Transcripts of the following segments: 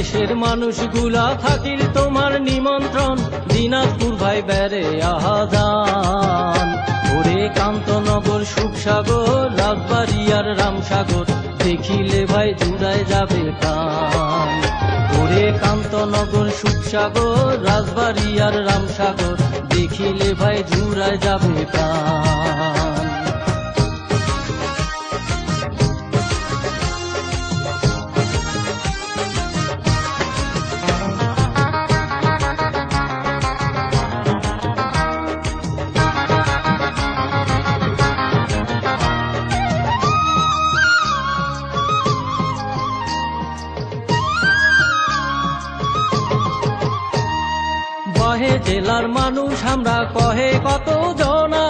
বাংলাদেশের মানুষগুলা থাকিল তোমার নিমন্ত্রণ, দিনাজপুর ভাই বেড়ে আহাজান। ওরে কান্তনগর, সুখসাগর, রাজবাড়ী আর রামসাগর, দেখিলে ভাই জুড়ায় যাবে প্রাণ। ওরে কান্তনগর, সুখসাগর, রাজবাড়ী আর রামসাগর, দেখিলে ভাই জুড়ায় যাবে প্রাণ। কহে জেলার মানুষ আমরা, কহে কত জনা,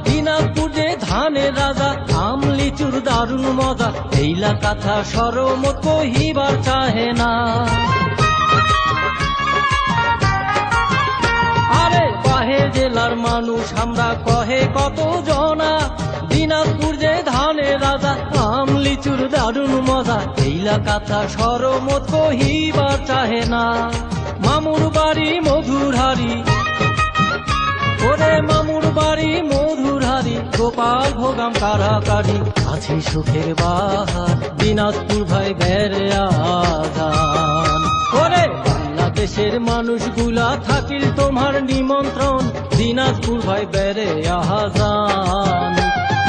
দিনাজপুর যে ধানের রাজা, আম লিচুর দারুণ মজা, এইলা কথা সরমত কহিবার চাহে না। আরে কহে জেলার মানুষ আমরা, কহে কত জনা, দিনাজপুর যে ধানের রাজা, আম লিচুর দারুণ মজা, এইলা কথা সরমত কহিবার চাহে না। মামুর বাড়ি মধুরহারি, ওরে মামুর বাড়ি মধুরহারি, গোপাল ভোগাম কারাকারি, আছে সুখের বাহার, দিনাজপুর ভাই বেড়ে আজান। ওরে বাংলাদেশের মানুষগুলা থাকিল তোমার নিমন্ত্রণ, দিনাজপুর ভাই বেড়ে আজান।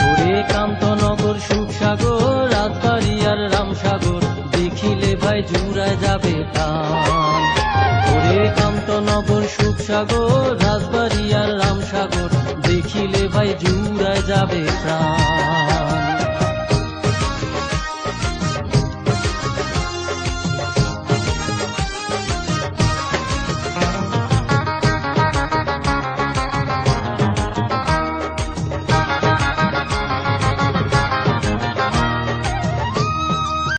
ওরে কান্তনগর, সুখসাগর, রাজবাড়ী আর রামসাগর, দেখিলে ভাই